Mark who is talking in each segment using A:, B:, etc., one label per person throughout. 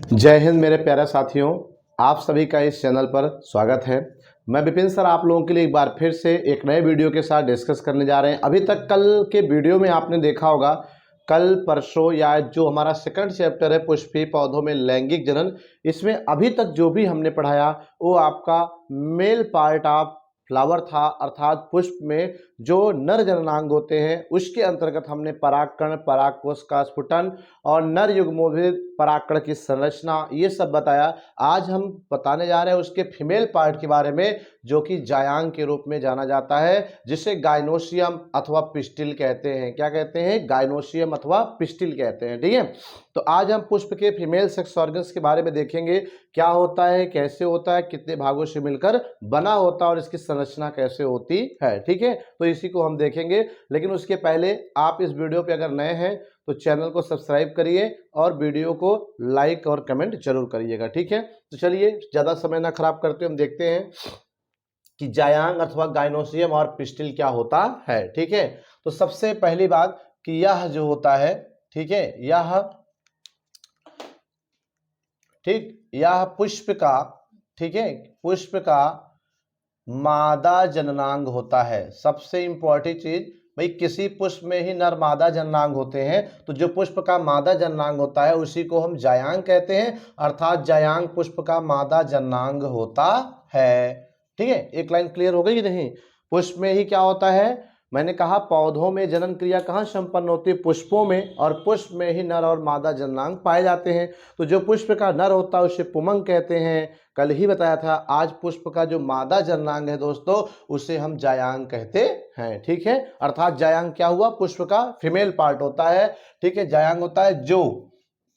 A: जय हिंद मेरे प्यारे साथियों, आप सभी का इस चैनल पर स्वागत है। मैं विपिन सर आप लोगों के लिए एक बार फिर से एक नए वीडियो के साथ डिस्कस करने जा रहे हैं। अभी तक कल के वीडियो में आपने देखा होगा, कल परसों या जो हमारा सेकंड चैप्टर है पुष्पीय पौधों में लैंगिक जनन, इसमें अभी तक जो भी हमने पढ़ाया वो आपका मेल पार्ट ऑफ फ्लावर था, अर्थात पुष्प में जो नर जननांग होते हैं उसके अंतर्गत हमने परागकण, परागकोश का स्फुटन और नर युग्मोद्भिद परागकण की संरचना ये सब बताया। आज हम बताने जा रहे हैं उसके फीमेल पार्ट के बारे में, जो कि जायांग के रूप में जाना जाता है, जिसे गाइनोसियम अथवा पिस्टिल कहते हैं। क्या कहते हैं? गाइनोसियम अथवा पिस्टिल कहते हैं। ठीक है, तो आज हम पुष्प के फीमेल सेक्स ऑर्गन्स के बारे में देखेंगे, क्या होता है, कैसे होता है, कितने भागों से मिलकर बना होता है और इसकी संरचना कैसे होती है। ठीक है, तो इसी को हम देखेंगे। लेकिन उसके पहले आप इस वीडियो पे अगर नए हैं तो चैनल को सब्सक्राइब करिए और वीडियो को लाइक और कमेंट जरूर करिएगा। ठीक है, तो चलिए ज़्यादा समय ना खराब करते हम देखते हैं कि जायांग अथवा गाइनोसियम और पिस्टिल क्या होता है। ठीक है, तो सबसे पहली बात कि यह जो होता है, ठीक है, यह पुष्प का, ठीक है, पुष्प का मादा जननांग होता है। सबसे इंपॉर्टेंट चीज भाई, किसी पुष्प में ही नर मादा जननांग होते हैं, तो जो पुष्प का मादा जननांग होता है उसी को हम जायांग कहते हैं, अर्थात जायांग पुष्प का मादा जननांग होता है। ठीक है, एक लाइन क्लियर हो गई कि नहीं? पुष्प में ही क्या होता है, मैंने कहा पौधों में जनन क्रिया कहाँ संपन्न होती है? पुष्पों में, और पुष्प में ही नर और मादा जननांग पाए जाते हैं। तो जो पुष्प का नर होता है उसे पुमंग कहते हैं, कल ही बताया था। आज पुष्प का जो मादा जननांग है दोस्तों, उसे हम जायांग कहते हैं। ठीक है, अर्थात जायांग क्या हुआ? पुष्प का फीमेल पार्ट होता है। ठीक है, जायांग होता है जो,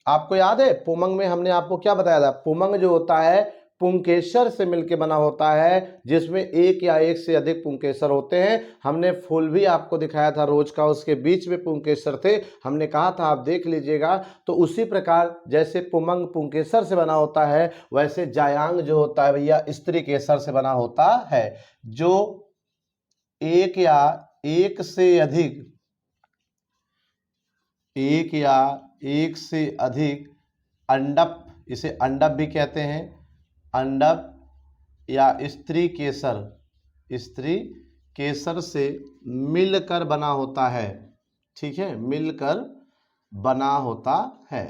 A: आपको याद है पुमंग में हमने आपको क्या बताया था? पुमंग जो होता है पुंकेसर से मिलकर बना होता है, जिसमें एक या एक से अधिक पुंकेसर होते हैं। हमने फूल भी आपको दिखाया था रोज का, उसके बीच में पुंकेसर थे, हमने कहा था आप देख लीजिएगा। तो उसी प्रकार जैसे पुमंग पुंकेसर से बना होता है, वैसे जायांग जो होता है भैया स्त्री केसर से बना होता है, जो एक या एक से अधिक, एक या एक से अधिक अंडप, इसे अंडप भी कहते हैं, अंडप या स्त्री केसर, स्त्री केसर से मिलकर बना होता है। ठीक है, मिलकर बना होता है।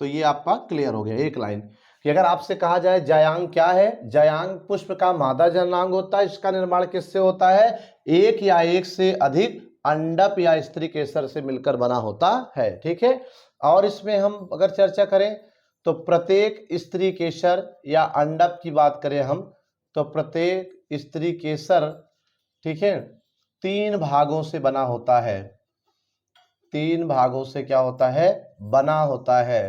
A: तो ये आपका क्लियर हो गया एक लाइन कि अगर आपसे कहा जाए जायांग क्या है, जायांग पुष्प का मादा जननांग होता है। इसका निर्माण किससे होता है? एक या एक से अधिक अंडप या स्त्री केसर से मिलकर बना होता है। ठीक है, और इसमें हम अगर चर्चा करें तो प्रत्येक स्त्री केसर या अंडप की बात करें हम, तो प्रत्येक स्त्री केसर, ठीक है, 3 भागों से बना होता है। 3 भागों से क्या होता है? बना होता है।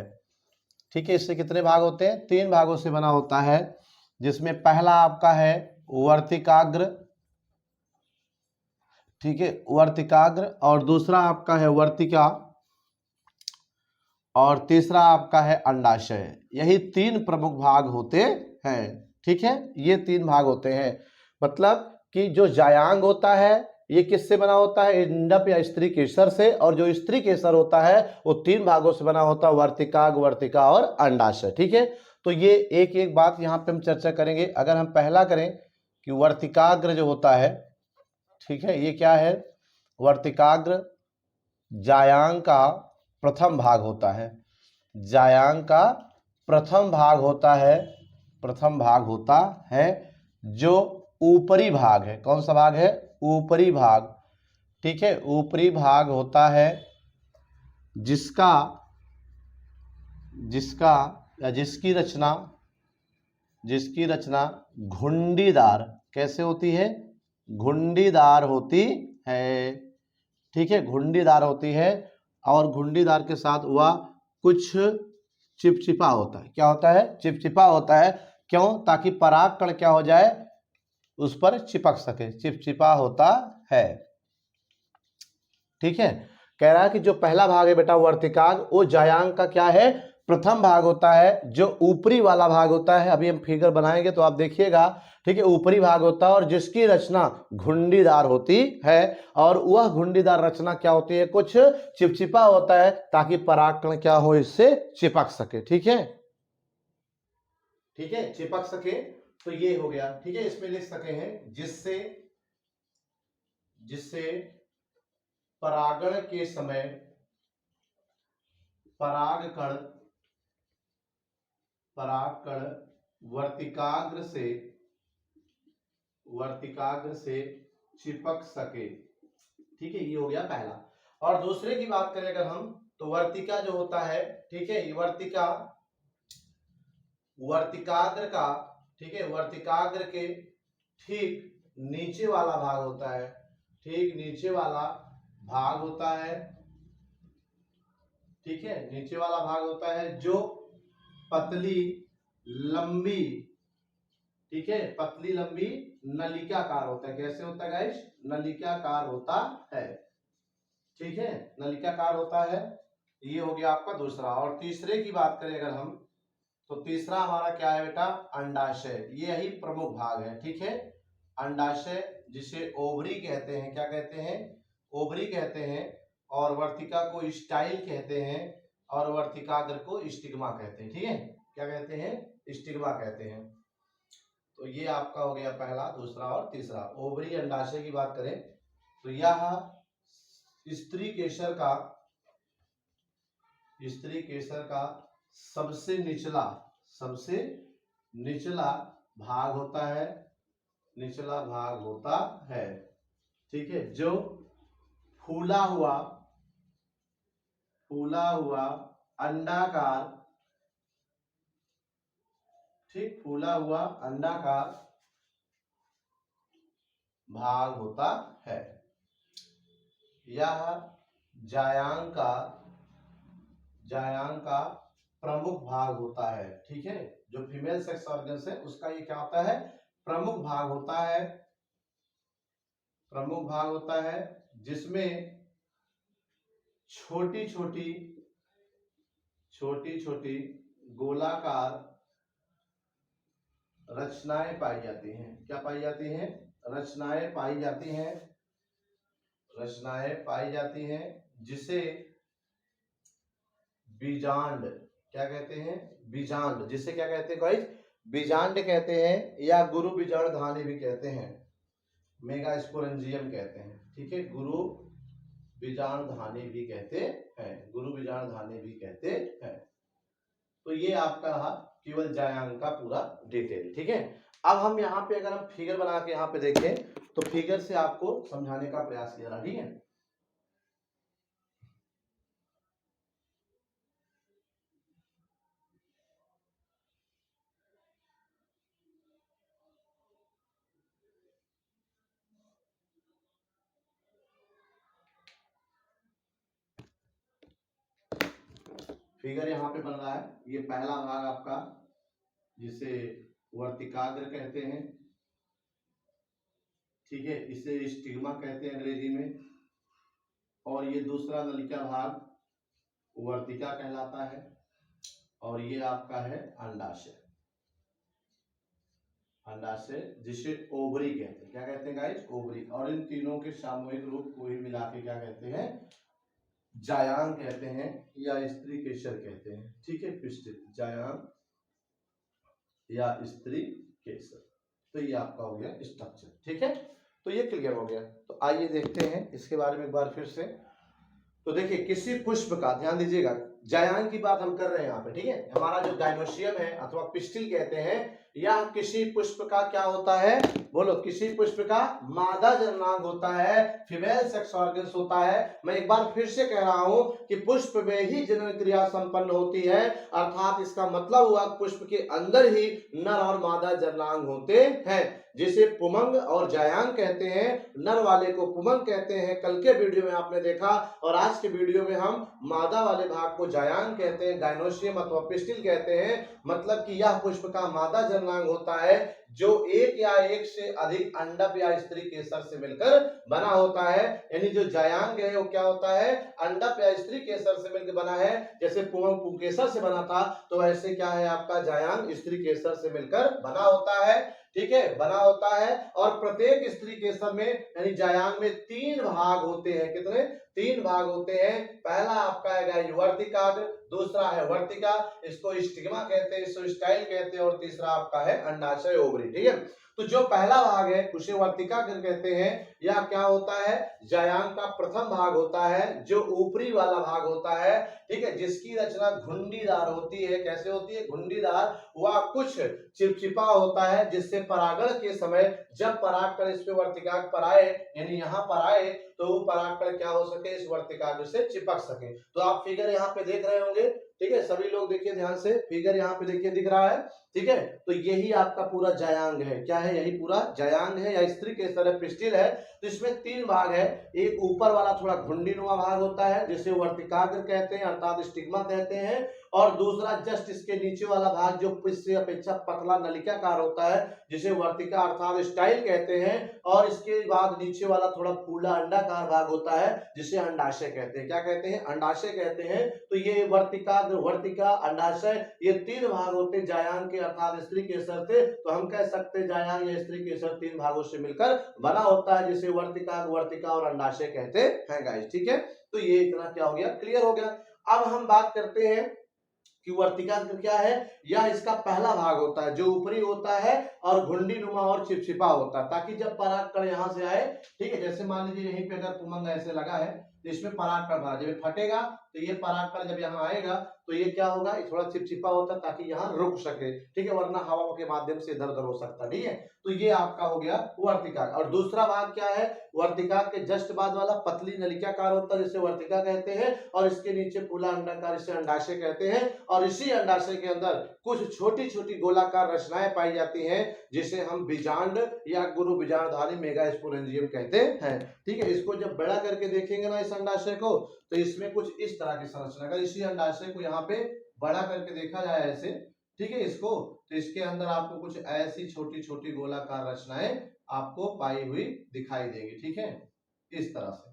A: ठीक है, इससे कितने भाग होते हैं? 3 भागों से बना होता है, जिसमें पहला आपका है वर्तिकाग्र, ठीक है, वर्तिकाग्र, और दूसरा आपका है वर्तिका, और तीसरा आपका है अंडाशय। यही 3 प्रमुख भाग होते हैं। ठीक है, ये 3 भाग होते हैं। मतलब कि जो जायांग होता है ये किससे बना होता है? अंडप या स्त्री केसर से, और जो स्त्री केसर होता है वो 3 भागों से बना होता है, वर्तिकाग्र, वर्तिका और अंडाशय। ठीक है, तो ये एक एक बात यहाँ पे हम चर्चा करेंगे। अगर हम पहला करें कि वर्तिकाग्र जो होता है, ठीक है, ये क्या है? वर्तिकाग्र जायांग का प्रथम भाग होता है, जायांग का प्रथम भाग होता है, प्रथम भाग होता है, जो ऊपरी भाग है। कौन सा भाग है? ऊपरी भाग। ठीक है, ऊपरी भाग होता है, जिसका जिसका या जिसकी रचना, जिसकी रचना घुंडीदार कैसे होती है? घुंडीदार होती है। ठीक है, घुंडीदार होती है, और घुंडीदार के साथ वह कुछ चिपचिपा होता है। क्या होता है? चिपचिपा होता है। क्यों? ताकि परागकण क्या हो जाए, उस पर चिपक सके, चिपचिपा होता है। ठीक है, कह रहा है कि जो पहला भाग है बेटा वर्तिकाग्र, वो जायांग का क्या है? प्रथम भाग होता है जो ऊपरी वाला भाग होता है, अभी हम फिगर बनाएंगे तो आप देखिएगा, ठीक है, ऊपरी भाग होता है और जिसकी रचना घुंडीदार होती है, और वह घुंडीदार रचना क्या होती है, कुछ चिपचिपा होता है ताकि परागकण क्या हो, इससे चिपक सके। ठीक है, ठीक है, चिपक सके, तो ये हो गया। ठीक है, इसमें लिख सके हैं जिससे जिससे परागण के समय परागकण वर्तिकाग्र से चिपक सके। ठीक है, ये हो गया पहला। और दूसरे की बात करें अगर हम, तो वर्तिका जो होता है, ठीक है, ये वर्तिकाग्र का, ठीक है, वर्तिकाग्र के ठीक नीचे वाला भाग होता है, ठीक नीचे वाला भाग होता है, ठीक है, नीचे वाला भाग होता है जो पतली लंबी, ठीक है, पतली लंबी नलिकाकार होता है। कैसे होता है गाइस, नलिकाकार होता है। ठीक है, नलिकाकार होता है। ये हो गया आपका दूसरा। और तीसरे की बात करें अगर हम, तो तीसरा हमारा क्या है बेटा, अंडाशय। ये यही प्रमुख भाग है। ठीक है, अंडाशय जिसे ओवरी कहते हैं, क्या कहते हैं, ओवरी कहते हैं, और वर्तिका को स्टाइल कहते हैं, और वर्तिकाग्र को स्टिग्मा कहते हैं। ठीक है, क्या कहते हैं, स्टिग्मा कहते हैं। तो ये आपका हो गया पहला, दूसरा और तीसरा। ओवरी अंडाशय की बात करें तो यह स्त्री केसर का सबसे निचला भाग होता है, ठीक है, जो फूला हुआ अंडाकार, ठीक, फूला हुआ अंडाकार भाग होता है। यह जायांग का प्रमुख भाग होता है। ठीक है, जो फीमेल सेक्स ऑर्गन्स है उसका ये क्या होता है, प्रमुख भाग होता है, जिसमें छोटी छोटी गोलाकार रचनाएं पाई जाती हैं। क्या पाई जाती हैं, रचनाएं पाई जाती हैं, जिसे बीजांड, क्या कहते हैं, बीजांड, जिसे क्या कहते हैं गाइस, बीजांड कहते हैं, या गुरु बीजांड धानी भी कहते हैं, मेगास्पोरेंजियम कहते हैं। ठीक है, गुरु बीजांड धानी भी कहते हैं। तो ये आपका रहा केवल जायांग का पूरा डिटेल। ठीक है, अब हम यहाँ पे अगर हम फिगर बना के यहाँ पे देखें तो फिगर से आपको समझाने का प्रयास किया रहा। ठीक है, फिगर यहाँ पे बन रहा है। ये पहला भाग आपका जिसे वर्तिकाग्र कहते हैं, ठीक है, इसे स्टिग्मा कहते हैं अंग्रेजी में, और ये दूसरा नलिका भाग वर्तिका कहलाता है, और ये आपका है अंडाशय जिसे ओवरी कहते हैं। क्या कहते हैं गाइस, ओवरी। और इन तीनों के सामूहिक रूप को ही मिला के क्या कहते हैं, जायांग कहते हैं, या स्त्री केसर कहते हैं। ठीक है, पिस्टिल, जायांग या स्त्री केसर। तो ये आपका हो गया स्ट्रक्चर। ठीक है, तो ये क्लियर हो गया। तो आइए देखते हैं इसके बारे में एक बार फिर से। तो देखिए, किसी पुष्प का, ध्यान दीजिएगा, जायांग की बात हम कर रहे हैं यहाँ पे। ठीक है, हमारा जो गाइनोसियम है अथवा पिस्टिल कहते हैं, यह किसी पुष्प का क्या होता है, बोलो, किसी पुष्प का मादा जननांग होता है, फीमेल सेक्स ऑर्गन्स होता है। मैं एक बार फिर से कह रहा हूं कि पुष्प में ही जनन क्रिया संपन्न होती है, अर्थात इसका मतलब हुआ पुष्प के अंदर ही नर और मादा जननांग होते हैं, जिसे पुमंग और जायांग कहते हैं। नर वाले को पुमंग कहते हैं, कल के वीडियो में आपने देखा, और आज के वीडियो में हम मादा वाले भाग को जायांग कहते हैं, गाइनोसियम अथवा पिस्टिल कहते हैं। मतलब कि यह पुष्प का मादा जननांग होता है जो एक या एक से अधिक अंडप या स्त्री केसर से मिलकर बना होता है। यानी जो जायांग है वो क्या होता है, अंडप या स्त्री केसर से मिलकर बना है। जैसे पुंगव पुंकेसर से बना था तो वैसे क्या है आपका जायांग स्त्री केसर से मिलकर बना होता है। ठीक है, बना होता है। और प्रत्येक स्त्री केसर में यानी जायांग में 3 भाग होते हैं। कितने? 3 भाग होते हैं। पहला आपका है वर्तिकाग्र, दूसरा है वर्तिका, इसको स्टिग्मा कहते हैं, इसको स्टाइल कहते हैं, और तीसरा आपका है अंडाशय ओवरी। ठीक है, तो जो पहला भाग है उसे वर्तिका कहते हैं, या क्या होता है जायांग का प्रथम भाग होता है जो ऊपरी वाला भाग होता है। ठीक है, जिसकी रचना घुंडीदार होती है। कैसे होती है? घुंडीदार। वह कुछ चिपचिपा होता है जिससे परागण के समय जब परागकण इस पे वर्तिकाग्र पर आए, यानी यहाँ पर आए, तो वो परागकण क्या हो सके, इस वर्तिकाग्र से चिपक सके। तो आप फिगर यहाँ पे देख रहे होंगे। ठीक है, सभी लोग देखिए ध्यान से, फिगर यहाँ पे देखिए दिख रहा है। ठीक है, तो यही आपका पूरा जायांग है। क्या है? यही पूरा जायांग है या स्त्री केसर है, पिस्टिल है। तो इसमें 3 भाग है। एक ऊपर वाला थोड़ा घुंडीनुमा भाग होता है जिसे वर्तिकाग्र कहते हैं अर्थात स्टिग्मा कहते हैं, और दूसरा जस्ट इसके नीचे वाला भाग जो इससे अपेक्षा पतला नलिकाकार होता है जिसे वर्तिका अर्थात स्टाइल कहते हैं, और इसके बाद नीचे वाला थोड़ा फूला अंडाकार भाग होता है जिसे अंडाशय कहते हैं। क्या कहते हैं? अंडाशय कहते हैं। तो ये वर्तिकाग्र, वर्तिका, अंडाशय, ये 3 भाग होते हैं जायांग के अर्थात स्त्री केसर से। तो हम कह सकते हैं जायांग या स्त्री केसर 3 भागों से मिलकर बना होता है जिसे वर्तिका, वर्तिका और अंडाशय कहते हैं गाइस। ठीक है, तो ये इतना क्या हो गया, क्लियर हो गया। अब हम बात करते हैं कि वर्तिका क्या है, या इसका पहला भाग होता है जो ऊपरी होता है और घुंडीनुमा और चिपचिपा होता है, ताकि जब परागकण यहां से आए, ठीक है, जैसे मान लीजिए यहीं पे अगर पुमंग ऐसे लगा है तो इसमें परागकण भरा, जब फटेगा तो ये परागकण जब यहाँ आएगा तो ये क्या होगा, ये थोड़ा चिपचिपा होता है ताकि यहाँ रुक सके। ठीक है, वरना हवा के माध्यम से इधर उधर हो सकता है। ठीक है, तो ये आपका हो गया वर्तिका। और दूसरा भाग क्या है, वर्तिका के जस्ट बाद वाला पतली नलिकाकार होता है जिसे वर्तिका कहते हैं, और इसके नीचे फूला अंडाकार इसे अंडाशय कहते हैं। और इसी अंडाशय के अंदर कुछ छोटी छोटी गोलाकार रचनाएं पाई जाती हैं जिसे हम बीजांड या गुरु बीजांडधारी मेगास्पोरेंजियम कहते हैं। ठीक है, इसको जब बड़ा करके देखेंगे ना इस अंडाशय को, तो इसमें कुछ इस तरह की संरचना, अगर इसी अंडाशय को यहाँ पे बड़ा करके देखा जाए ऐसे, ठीक है, इसको, तो इसके अंदर आपको कुछ ऐसी छोटी छोटी गोलाकार रचनाएं आपको पाई हुई दिखाई देगी। ठीक है, इस तरह से।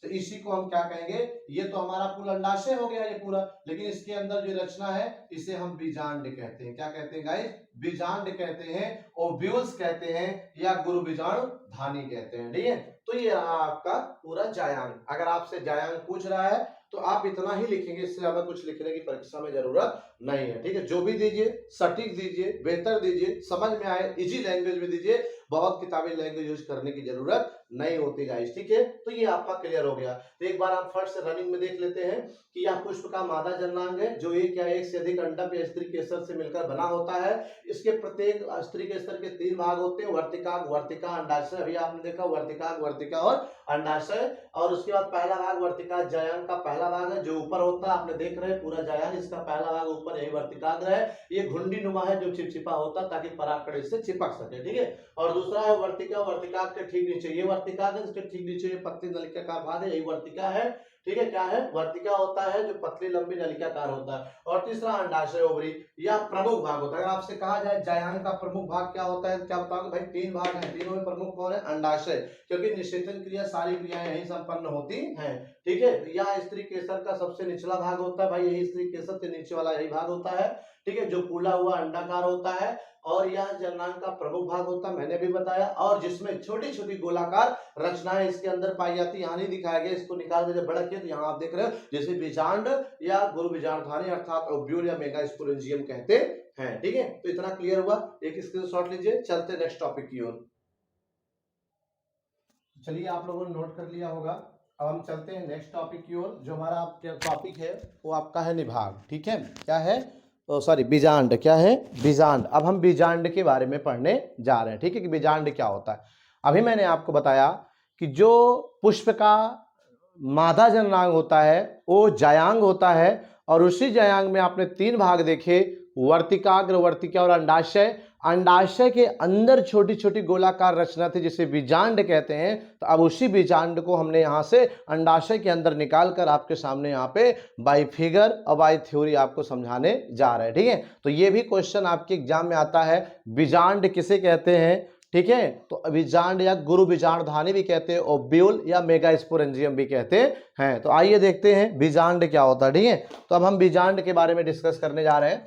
A: तो इसी को हम क्या कहेंगे, ये तो हमारा पूरा अंडाशय हो गया ये पूरा, लेकिन इसके अंदर जो रचना है इसे हम बीजांड कहते हैं। क्या कहते हैं गाइस? बीजांड कहते हैं, ओव्यूल्स कहते हैं, या गुरु बीजाणुधानी कहते हैं। ठीक है, तो ये रहा आपका पूरा जायांग। अगर आपसे जायांग पूछ रहा है तो आप इतना ही लिखेंगे, इससे ज्यादा कुछ लिखने की परीक्षा में जरूरत नहीं है। ठीक है, जो भी दीजिए सटीक दीजिए, बेहतर दीजिए, समझ में आए, इजी लैंग्वेज में दीजिए, बहुत किताबी लैंग्वेज यूज करने की जरूरत नहीं होती गाइस। ठीक है, तो ये आपका क्लियर हो गया। तो एक बार आप फर्स्ट से रनिंग में देख लेते हैं कि यह पुष्प का मादा जननांग है जो एक या एक से अधिक अंडप या स्त्री केसर से मिलकर बना होता है। इसके प्रत्येक स्त्री केसर के 3 भाग होते हैं, वर्तिका, वर्तिका, अंडाशय। अभी आपने देखा वर्तिका, वर्तिका और अंडाशय। और उसके बाद पहला भाग वर्तिका जायांग का पहला भाग है जो ऊपर होता है, आपने देख रहे हैं पूरा जायांग, इसका पहला भाग ऊपर, यही वर्तिकाग्र है। ये घुंडीनुमा है जो चिपचिपा होता है ताकि परागकण इससे चिपक सके। ठीक है, और दूसरा है वर्तिका, वर्तिका के ठीक नीचे ये वर्तिका है, इसके ठीक नीचे ये पतली नलिका का भाग है, यही वर्तिका है। ठीक है, क्या है? वर्तिका होता है जो पतली लंबी नलिकाकार होता है। और तीसरा अंडाशय ओवरी, यह प्रमुख भाग होता है। अगर आपसे कहा जाए जायांग का प्रमुख भाग क्या होता है, क्या बताओगे भाई? 3 भाग हैं, तीनों में प्रमुख कौन है? अंडाशय, क्योंकि निषेचन क्रिया सारी क्रियाएं यही संपन्न होती हैं। ठीक है, यह स्त्री केसर का सबसे निचला भाग होता है भाई, यही स्त्री केसर से नीचे वाला यही भाग होता है। ठीक है, जो फूला हुआ अंडाकार होता है, और यह जननांग का प्रमुख भाग होता है, मैंने भी बताया, और जिसमें छोटी छोटी गोलाकार रचनाएं इसके अंदर पाई जाती है। यहाँ नहीं दिखाया गया, इसको निकाल दीजिए बड़ा किया, तो यहाँ आप देख रहे हो जैसे बीजांड या गुरु बीजांडधानी अर्थात ओव्यूल या मेगास्पोरेंजियम कहते हैं। ठीक है, तो इतना क्लियर हुआ। एक स्क्रीनशॉट लीजिए, चलते नेक्स्ट टॉपिक की ओर। चलिए, आप लोगों ने नोट कर लिया होगा। अब हम चलते हैं नेक्स्ट टॉपिक की ओर। जो हमारा टॉपिक है वो आपका है निभाग। ठीक है, क्या है? सॉरी, बीजांड। क्या है? बीजांड। अब हम बीजांड के बारे में पढ़ने जा रहे हैं। ठीक है, कि बीजांड क्या होता है। अभी मैंने आपको बताया कि जो पुष्प का मादा जननांग होता है वो जायांग होता है, और उसी जायांग में आपने 3 भाग देखे, वर्तिकाग्र, वर्तिका और अंडाशय। अंडाशय के अंदर छोटी छोटी गोलाकार रचना थी जिसे बीजांड कहते हैं। तो अब उसी बीजांड को हमने यहाँ से अंडाशय के अंदर निकाल कर आपके सामने यहाँ पे बाय फिगर और बाय थ्योरी आपको समझाने जा रहे हैं। ठीक है, तो ये भी क्वेश्चन आपके एग्जाम में आता है, बीजांड किसे कहते हैं। ठीक है, तो बीजांड या गुरु बीजांड धानी भी कहते हैं, ओव्यूल या मेगास्पोरेंजियम भी कहते हैं। तो आइए देखते हैं बीजांड क्या होता है। ठीक है, तो अब हम बीजांड के बारे में डिस्कस करने जा रहे हैं।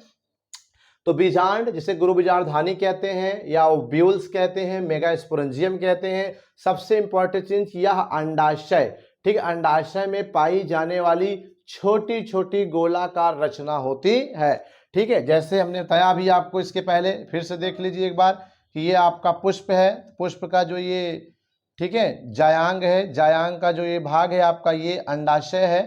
A: तो बीजांड जिसे गुरु बीजांड धानी कहते हैं या ओव्यूल्स कहते हैं, मेगास्पोरेंजियम कहते हैं। सबसे इंपॉर्टेंट चीज यह अंडाशय, ठीक है, अंडाशय में पाई जाने वाली छोटी छोटी गोलाकार रचना होती है। ठीक है, जैसे हमने बताया अभी आपको, इसके पहले फिर से देख लीजिए एक बार कि ये आपका पुष्प है, पुष्प का जो ये, ठीक है, जायांग है, जायांग का जो ये भाग है आपका ये अंडाशय है।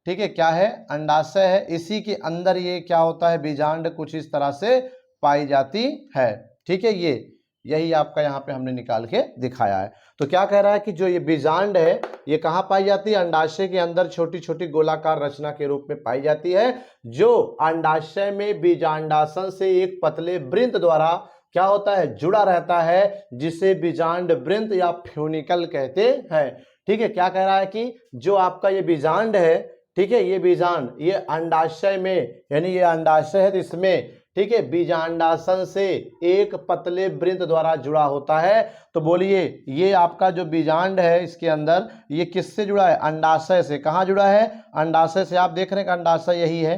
A: ठीक है, क्या है, अंडाशय है। इसी के अंदर ये क्या होता है, बीजांड कुछ इस तरह से पाई जाती है। ठीक है, ये यही आपका यहाँ पे हमने निकाल के दिखाया है। तो क्या कह रहा है कि जो ये बीजांड है ये कहाँ पाई जाती है, अंडाशय के अंदर छोटी छोटी गोलाकार रचना के रूप में पाई जाती है, जो अंडाशय में बीजांडासन से एक पतले वृंत द्वारा क्या होता है, जुड़ा रहता है, जिसे बीजांड वृंत या फ्यूनिकल कहते हैं। ठीक है, क्या कह रहा है कि जो आपका ये बीजांड है, ठीक है, ये बीजांड ये अंडाशय में, यानी ये अंडाशय है तो इसमें, ठीक है, बीजांडासन से एक पतले वृंत द्वारा जुड़ा होता है। तो बोलिए ये आपका जो बीजांड है इसके अंदर ये किससे जुड़ा है, अंडाशय से। कहाँ जुड़ा है, अंडाशय से। आप देख रहे हैं कि अंडाशय यही है,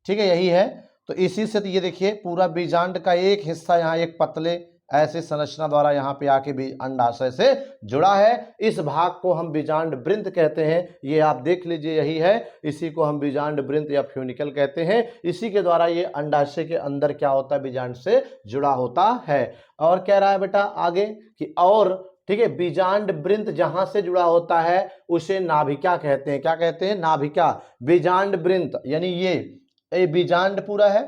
A: ठीक है, यही है। तो इसी से तो ये देखिए पूरा बीजांड का एक हिस्सा यहाँ एक पतले ऐसे संरचना द्वारा यहाँ पे आके भी अंडाशय से जुड़ा है। इस भाग को हम बीजांड वृंत कहते हैं। ये आप देख लीजिए यही है, इसी को हम बीजांड वृंत या फ्यूनिकल कहते हैं। इसी के द्वारा ये अंडाशय के अंदर क्या होता है, बीजांड से जुड़ा होता है। और कह रहा है बेटा आगे कि और, ठीक है, बीजांड वृंत जहां से जुड़ा होता है उसे नाभिका कहते हैं। क्या कहते हैं, नाभिका। बीजांड वृंत यानी ये बीजांड पूरा है,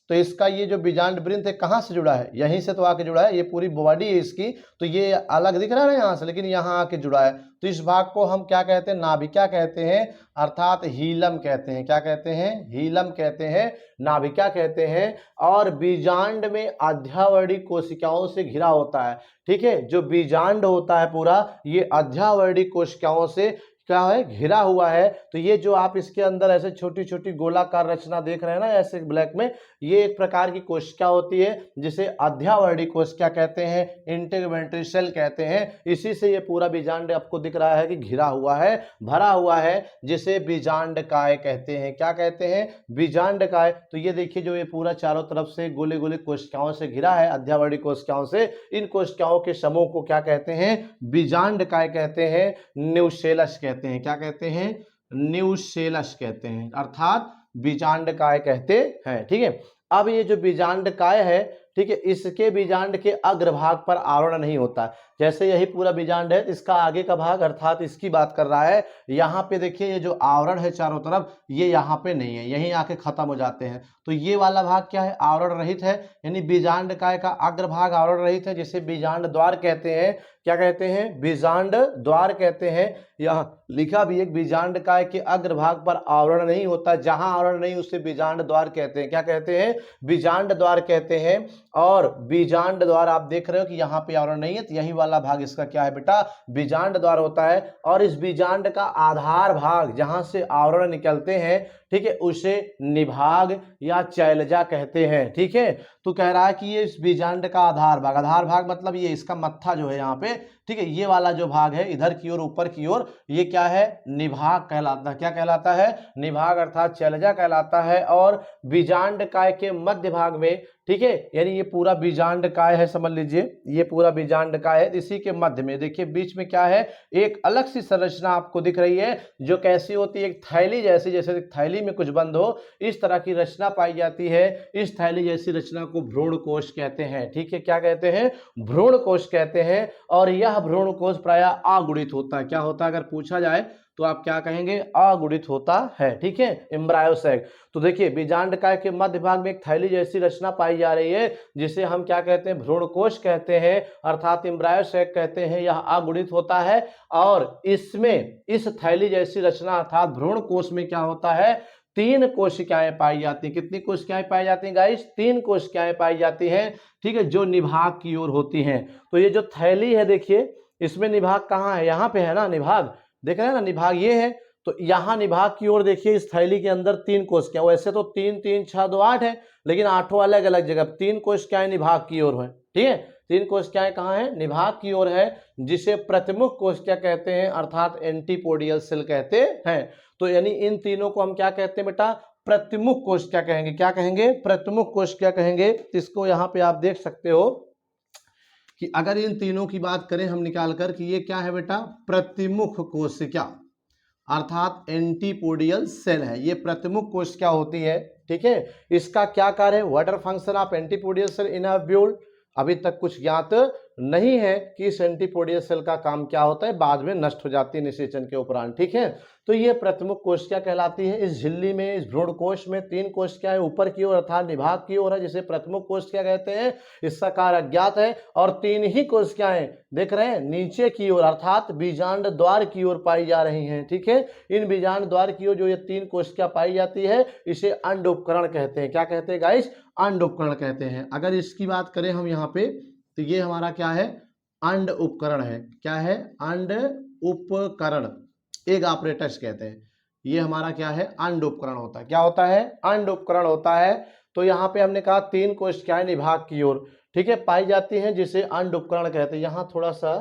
A: तो इसका ये जो बीजांड वृंत है कहाँ से जुड़ा है, यहीं से तो आके जुड़ा है। ये पूरी बॉडी है इसकी, तो ये अलग दिख रहा है ना यहाँ से, लेकिन यहाँ आके जुड़ा है। तो इस भाग को हम क्या कहते हैं, नाभिका कहते हैं, अर्थात हीलम कहते हैं। क्या कहते हैं, हीलम कहते हैं, नाभिका कहते हैं। और बीजांड में अध्यावर्णी कोशिकाओं से घिरा होता है। ठीक है, जो बीजांड होता है पूरा ये अध्यावर्णी कोशिकाओं से क्या है, घिरा हुआ है। तो ये जो आप इसके अंदर ऐसे छोटी छोटी गोलाकार रचना देख रहे हैं ना ऐसे ब्लैक में, ये एक प्रकार की कोशिका होती है जिसे अध्यावर्णी कोशिका कहते हैं, इंटेग्युमेंटरी सेल कहते हैं। इसी से ये पूरा बीजांड आपको दिख रहा है कि घिरा हुआ है, भरा हुआ है, जिसे बीजांडकाय कहते हैं। क्या कहते हैं, बीजांडकाय। तो ये देखिए जो ये पूरा चारों तरफ से गोले गोले कोशिकाओं से घिरा है, अध्यावर्णी कोशिकाओं से, इन कोशिकाओं के समूह को क्या कहते हैं, बीजांडकाय कहते हैं, न्यूसेलस कहते हैं। क्या कहते हैं, न्यूसेलस कहते हैं, अर्थात बीजांडकाय कहते हैं। ठीक है, अब ये जो बीजांडकाय है, ठीक है, इसके बीजांड के अग्रभाग पर आवरण नहीं होता। जैसे यही पूरा बीजांड है, इसका आगे का भाग अर्थात इसकी बात कर रहा है, यहाँ पे देखिए ये जो आवरण है चारों तरफ, ये यहाँ पे नहीं है, यहीं आके खत्म हो जाते हैं। तो ये वाला भाग क्या है, आवरण रहित है, यानी बीजांडकाय का अग्रभाग आवरण रहित है, जिसे बीजांड द्वार कहते हैं। क्या कहते हैं, बीजांड द्वार कहते हैं। यहाँ लिखा भी एक बीजांडकाय के अग्रभाग पर आवरण नहीं होता, जहां आवरण नहीं उसे बीजांड द्वार कहते हैं। क्या कहते हैं, बीजांड द्वार कहते हैं। और बीजांड द्वार आप देख रहे हो कि यहाँ पे आवरण नहीं है, तो यही वाला भाग इसका क्या है बेटा, बीजांड द्वार होता है। और इस बीजांड का आधार भाग जहां से आवरण निकलते हैं, ठीक है, उसे निभाग या चैलजा कहते हैं। ठीक है, तो कह रहा है कि ये इस बीजांड का आधार भाग मतलब ये इसका मत्था जो है यहाँ पे, ठीक है, ये वाला जो भाग है इधर की ओर ऊपर की ओर, ये क्या है, निभाग कहलाता है। क्या कहलाता है, निभाग अर्थात चैलजा कहलाता है। और बीजांडकाय के मध्य भाग में, ठीक है, यानी ये पूरा बीजांडकाय है, समझ लीजिए ये पूरा बीजांडकाय है, इसी के मध्य में देखिए बीच में क्या है, एक अलग सी संरचना आपको दिख रही है, जो कैसी होती है, एक थैली जैसी, जैसे थैली में कुछ बंद हो इस तरह की रचना पाई जाती है। इस थैली जैसी रचना को भ्रूण कोश कहते हैं। ठीक है, क्या कहते हैं, भ्रूण कोश कहते हैं। और यह भ्रूण कोश प्रायः अगुणित होता है। क्या होता है, अगर पूछा जाए तो आप क्या कहेंगे, अगुणित होता है। ठीक है, एम्ब्रायोसैक। तो देखिए बीजांडकाय के मध्य भाग में एक थैली जैसी रचना पाई जा रही है, जिसे हम क्या कहते हैं, भ्रूणकोश कहते हैं, अर्थात एम्ब्रायोसैक कहते हैं। यह अगुणित होता है और इसमें इस थैली जैसी रचना अर्थात भ्रूणकोश में क्या होता है, 3 कोशिकाएं पाई जाती हैं। कितनी कोशिकाएं पाई जाती हैं गाइस? 3 कोशिकाएं पाई जाती हैं, ठीक है, जो निभाग की ओर होती हैं। तो ये जो थैली है देखिए, इसमें निभाग कहाँ है? यहाँ पे है ना निभाग, देख रहे हैं ना, निभाग ये है। तो यहाँ निभाग की ओर देखिए, इस थैली के अंदर 3 कोशिकाएं, वैसे तो 3 3 6 2 8 है, लेकिन आठों अलग अलग जगह 3 कोशिकाएं निभाग की ओर है, ठीक है। 3 कोशिकाएं कहाँ है? निभाग की ओर है, जिसे प्रतिमुख कोशिका कहते हैं, अर्थात एंटीपोडियल सेल कहते हैं। तो यानी इन तीनों को हम क्या कहते हैं बेटा? प्रतिमुख कोशिका कहेंगे। क्या कहेंगे? प्रतिमुख कोशिका कहेंगे। इसको यहाँ पे आप देख सकते हो कि अगर इन तीनों की बात करें हम निकाल कर कि ये क्या है बेटा? प्रतिमुख कोशिका, अर्थात एंटीपोडियल सेल है। ये प्रतिमुख कोशिका होती है, ठीक है। इसका क्या कार्य है? What are function of antipodal cell in a ovule? अभी तक कुछ ज्ञात नहीं है कि इस एंटीपोडियल सेल का काम क्या होता है, बाद में नष्ट हो जाती है निषेचन के उपरांत, ठीक है। तो ये प्रतिमुख कोशिका कहलाती है। इस झिल्ली में, इस भ्रूण कोश में 3 कोशिकाएं ऊपर की ओर अर्थात निभाग की ओर है, जिसे प्रतिमुख कोशिका कहते हैं। इसका कार्य अज्ञात है। और 3 ही कोशिकाएं देख रहे हैं नीचे की ओर अर्थात बीजांड द्वार की ओर पाई जा रही हैं, ठीक है। इन बीजांड द्वार की ओर जो ये 3 कोशिका पाई जाती है, इसे अंड उपकरण कहते हैं। क्या कहते हैं गाइस? अंड उपकरण कहते हैं। अगर इसकी बात करें हम यहाँ पे, तो ये हमारा क्या है? अंड उपकरण है। क्या है? अंड उपकरण, एग ऑपरेटर्स कहते हैं। ये हमारा क्या है? अंड उपकरण होता है। क्या होता है? अंड उपकरण होता है। तो यहाँ पे हमने कहा 3 कोशिकाएं निभाग की ओर, ठीक है, पाई जाती हैं, जिसे अंड उपकरण कहते हैं। यहाँ थोड़ा सा,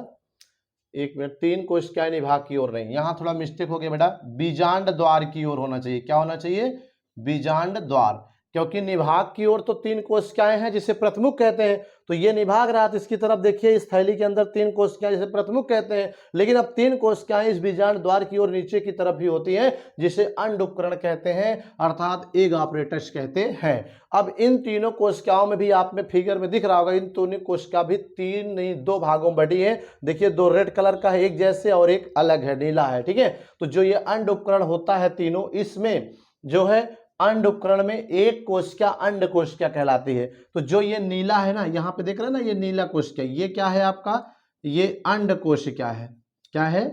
A: एक मिनट, 3 कोशिकाएं निभाग की ओर नहीं, यहाँ थोड़ा मिस्टेक हो गया बेटा, बीजांड द्वार की ओर होना चाहिए। क्या होना चाहिए? बीजांड द्वार, क्योंकि निभाग की ओर तो 3 कोशिकाएं हैं, जिसे प्रमुख कहते हैं। तो ये निभाग रहा, तो इसकी तरफ देखिए, इस थैली के अंदर 3 कोशिकाएं, जिसे प्रमुख कहते हैं। लेकिन अब 3 कोशिकाएं इस बीजांड द्वार की ओर नीचे की तरफ भी होती हैं, जिसे अंड उपकरण कहते हैं, अर्थात एग ऑपरेटर्स कहते हैं। अब इन तीनों कोशिकाओं में भी आप में फिगर में दिख रहा होगा, इन दोनों कोशिका भी 3 नहीं 2 भागों में बटी है। देखिए 2 रेड कलर का है एक जैसे, और एक अलग है, नीला है, ठीक है। तो जो ये अंड उपकरण होता है तीनों, इसमें जो है अंड उपकरण में एक कोशिका अंड कोशिका कहलाती है। तो जो ये नीला है ना, यहाँ पे देख रहे हैं ना, ये नीला कोशिका, ये क्या है आपका? ये अंड कोशिका है। क्या है?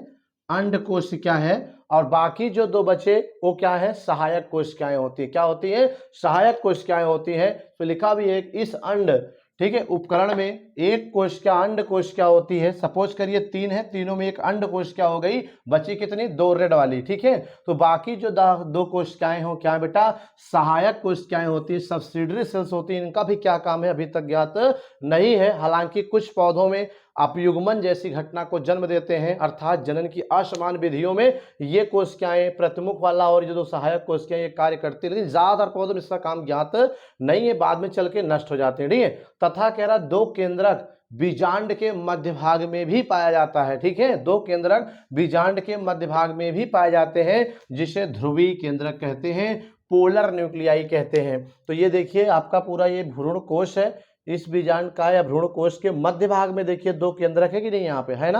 A: अंड कोशिका है। और बाकी जो 2 बचे वो क्या है? सहायक कोशिकाएं होती है। क्या होती है? सहायक कोशिकाएं होती है। तो लिखा भी है इस अंड, ठीक है, उपकरण में एक कोशिका अंड कोशिका होती है। सपोज करिए 3 है, तीनों में एक अंड कोशिका हो गई, बची कितनी? 2 रेड वाली, ठीक है। तो बाकी जो 2 कोशिकाएं हो, क्या बेटा? सहायक कोशिकाएं होती है, सब्सिडरी सेल्स होती है। इनका भी क्या काम है अभी तक ज्ञात नहीं है। हालांकि कुछ पौधों में अपयुग्मन जैसी घटना को जन्म देते हैं, अर्थात जनन की असमान विधियों में ये कोशिकाएं, प्रमुख वाला और जो 2 सहायक कोशिकाएं ये कार्य करती है, लेकिन ज्यादातर पौधों में इसका काम ज्ञात नहीं है, बाद में चल के नष्ट हो जाते हैं, ठीक है। तथा कह रहा 2 केंद्रक बीजांड के मध्य भाग में भी पाया जाता है, ठीक है। 2 केंद्रक बीजांड के मध्य भाग में भी पाए जाते हैं, जिसे ध्रुवीय केंद्रक कहते हैं, पोलर न्यूक्लियाई कहते हैं। तो ये देखिए आपका पूरा ये भ्रूण कोश है, इस बीजांड का या भ्रूण कोश के मध्य भाग में देखिए 2 केंद्रक है कि नहीं? यहाँ पे है ना,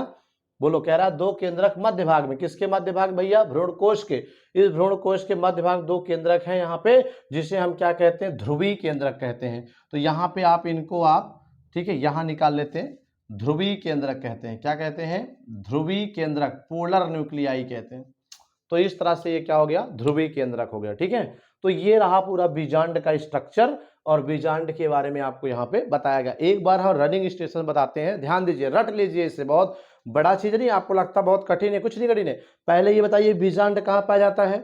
A: बोलो। कह रहा 2 केंद्रक मध्य भाग में। किसके मध्य भाग भैया? भ्रूण कोश के। इस भ्रूण कोश के मध्य भाग 2 केंद्रक हैं यहाँ पे, जिसे हम क्या कहते हैं? ध्रुवीय केंद्रक कहते हैं। तो यहाँ पे आप इनको आप, ठीक है, यहाँ निकाल लेते हैं, ध्रुवीय केंद्रक कहते हैं। क्या कहते हैं? ध्रुवीय केंद्रक, पोलर न्यूक्लियाई कहते हैं। तो इस तरह से ये क्या हो गया? ध्रुवीय केंद्रक हो गया, ठीक है। तो ये रहा पूरा बीजांड का स्ट्रक्चर, और बीजांड के बारे में आपको यहाँ पे बताया गया। एक बार हम रनिंग स्टेशन बताते हैं, ध्यान दीजिए, रट लीजिए इसे, बहुत बड़ा चीज नहीं, आपको लगता बहुत कठिन है, कुछ नहीं कठिन है। पहले ये बताइए बीजांड कहाँ पाया जाता है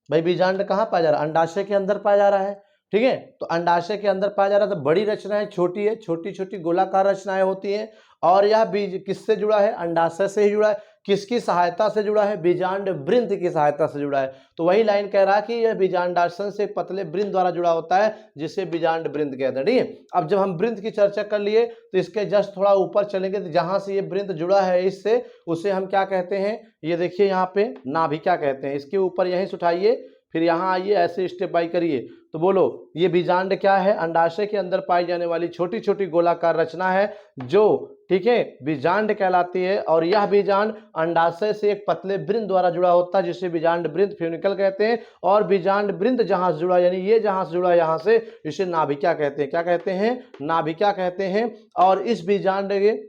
A: भाई? बीजांड कहाँ पाया जा रहा है? अंडाशय के अंदर पाया जा रहा है, ठीक है। तो अंडाशय के अंदर पाया जा रहा है, तो बड़ी रचनाएं छोटी है, छोटी छोटी गोलाकार रचनाएं होती हैं। और यह बीज किससे जुड़ा है? अंडाशय से ही जुड़ा है। किसकी सहायता से जुड़ा है? बीजांड वृंत की सहायता से जुड़ा है। तो वही लाइन कह रहा है कि यह बीजांडासन से पतले वृंत द्वारा जुड़ा होता है, जिसे बीजांड वृंत कहते हैं, ठीक है। अब जब हम वृंत की चर्चा कर लिए, तो इसके जस्ट थोड़ा ऊपर चलेंगे, तो जहां से ये वृंत जुड़ा है इससे, उसे हम क्या कहते हैं? ये देखिए यहाँ पे नाभिका कहते हैं। इसके ऊपर यहीं से उठाइए, फिर यहाँ आइए, ऐसे स्टेप बाय करिए। तो बोलो, ये बीजांड क्या है? अंडाशय के अंदर पाई जाने वाली छोटी छोटी गोलाकार रचना है, जो, ठीक है, बीजांड कहलाती है। और यह बीजांड अंडाशय से एक पतले वृंत द्वारा जुड़ा होता है, जिसे बीजांड वृंत फ्यूनिकल कहते हैं। और बीजांड वृंत जहां से जुड़ा, यानी ये जहां से जुड़ा, यहां से, इसे नाभिका कहते हैं। क्या कहते हैं? नाभिका कहते हैं। और इस बीजांड के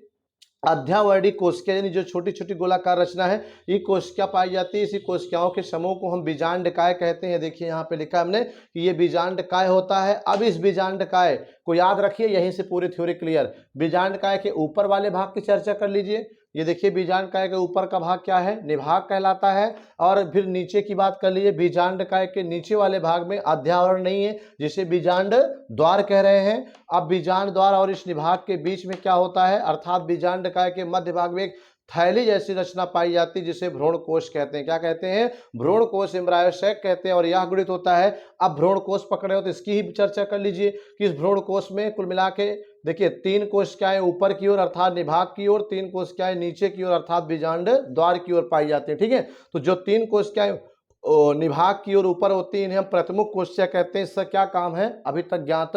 A: अध्यावर्णी कोशिका यानी जो छोटी छोटी गोलाकार रचना है, ये कोशिका पाई जाती है। इसी कोशिकाओं के समूह को हम बीजांडकाय कहते हैं। देखिए यहाँ पे लिखा हमने कि ये बीजांडकाय होता है। अब इस बीजांडकाय को याद रखिए, यहीं से पूरी थ्योरी क्लियर। बीजांडकाय के ऊपर वाले भाग की चर्चा कर लीजिए। ये देखिए बीजांडकाय के ऊपर का भाग क्या है, निभाग कहलाता है। और फिर नीचे की बात कर लीजिए, बीजांडकाय के नीचे वाले भाग में अध्यावरण नहीं है, जिसे बीजांड द्वार कह रहे हैं। अब बीजांड द्वार और इस निभाग के बीच में क्या होता है, अर्थात बीजांडकाय के मध्य भाग में एक थैली जैसी रचना पाई जाती है, जिसे भ्रूण कोश कहते हैं। क्या कहते हैं, भ्रूण कोश, एम्ब्रायोसैक कहते हैं। और यह गुणित होता है। अब भ्रूण कोश पकड़े हो तो इसकी ही चर्चा कर लीजिए कि इस भ्रूण कोश में कुल मिला के देखिए 3 कोशिकाएं ऊपर की ओर अर्थात निभाग की ओर, 3 कोशिकाएं नीचे की ओर अर्थात बीजांड द्वार की ओर पाई जाती है। ठीक है, तो जो 3 कोशिकाएं निभाग की ओर ऊपर होती है, इन्हें हम प्रमुख कोशिका कहते हैं। इसका क्या काम है अभी तक ज्ञात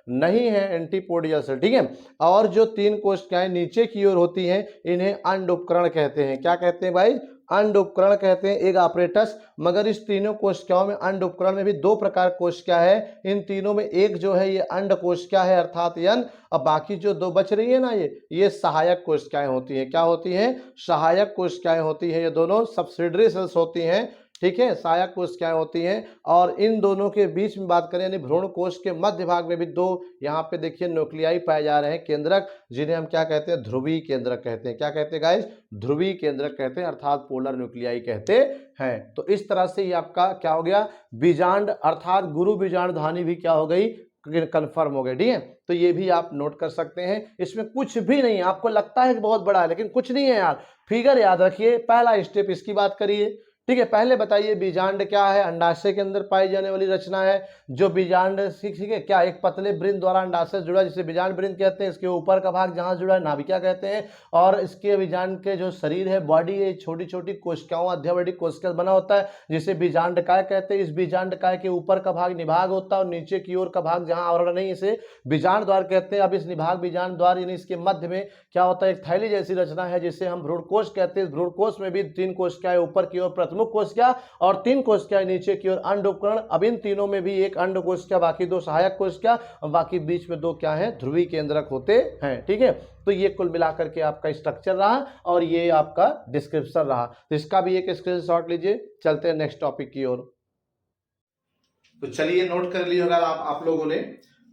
A: नहीं है, एंटीपोडियल सेल। ठीक है, और जो 3 कोशिकाएं नीचे की ओर होती हैं, इन्हें अंड उपकरण कहते हैं। क्या कहते हैं भाई, अंड उपकरण कहते हैं, एक ऑपरेटस। मगर इस तीनों कोशिकाओं में अंड उपकरण में भी 2 प्रकार कोशिका है। इन तीनों में एक जो है ये अंड कोशिका है अर्थात यन, और बाकी जो 2 बच रही है ना, ये सहायक कोशिकाएं होती हैं। क्या होती हैं, सहायक कोशिकाएं होती हैं। ये दोनों सब्सिडरी सेल्स होती हैं। ठीक है, सहायक कोशिकाएं होती हैं। और इन दोनों के बीच में बात करें यानी भ्रूण कोश के मध्य भाग में भी 2 यहाँ पे देखिए न्यूक्लियाई पाए जा रहे हैं, केंद्रक, जिन्हें हम क्या कहते हैं, ध्रुवीय केंद्रक कहते हैं। क्या कहते हैं गाइस, ध्रुवीय केंद्रक कहते हैं अर्थात पोलर न्यूक्लियाई कहते हैं। तो इस तरह से ये आपका क्या हो गया, बीजांड अर्थात गुरु बीजांड धानी भी क्या हो गई, कंफर्म हो गए। ठीक है, तो ये भी आप नोट कर सकते हैं। इसमें कुछ भी नहीं है, आपको लगता है कि बहुत बड़ा है लेकिन कुछ नहीं है यार। फिगर याद रखिए, पहला स्टेप इसकी बात करिए। ठीक है, पहले बताइए बीजांड क्या है, अंडाशय के अंदर पाई जाने वाली रचना है। जो बीजांड ठीक है क्या, एक पतले वृंद द्वारा अंडाशय जुड़ा जिसे बीजांड वृंद कहते हैं। इसके ऊपर का भाग जहां जुड़ा है नाभिका कहते हैं। और इसके बीजांड के जो शरीर है, बॉडी है, छोटी छोटी कोशिकाओं अध्यावर्णी कोशिका बना होता है, जिसे बीजांडकाय कहते हैं। इस बीजांडकाय के ऊपर का भाग निभाग होता है और नीचे की ओर का भाग जहां आवरण नहीं, इसे बीजांड द्वार कहते हैं। अब इस निभाग बीजांड द्वार यानी इसके मध्य में क्या होता है, एक थैली जैसी रचना है, जिसे हम भ्रूणकोश कहते हैं। इस भ्रूणकोश में भी 3 कोशिकाएं ऊपर की ओर प्रमुख कोशिका और 3 कोशिकाएं नीचे की ओर अंड उपकरण। अब इन तीनों में भी एक अंड कोशिका, बाकी 2 सहायक कोशिका और बाकी बीच में 2 क्या है, ध्रुवीय केंद्रक होते हैं। ठीक है, तो ये कुल मिलाकर के आपका स्ट्रक्चर रहा और ये आपका डिस्क्रिप्शन रहा। तो इसका भी एक स्क्रीनशॉट लीजिए। चलते हैं नेक्स्ट टॉपिक की ओर। तो चलिए नोट कर लिया होगा आप लोगों ने।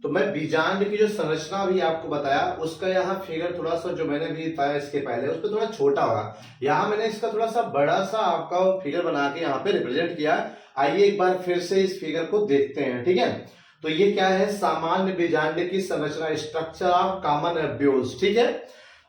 A: तो मैं बीजांड की जो संरचना भी आपको बताया, उसका यहाँ फिगर थोड़ा सा जो मैंने भी बताया इसके पहले, उस पर थोड़ा छोटा होगा। यहाँ मैंने इसका थोड़ा सा बड़ा सा आपका फिगर बना के यहाँ पे रिप्रेजेंट किया। आइए एक बार फिर से इस फिगर को देखते हैं। ठीक है, तो ये क्या है, सामान्य बीजांड की संरचना, स्ट्रक्चर ऑफ कॉमन एम्ब्रियोज। ठीक है,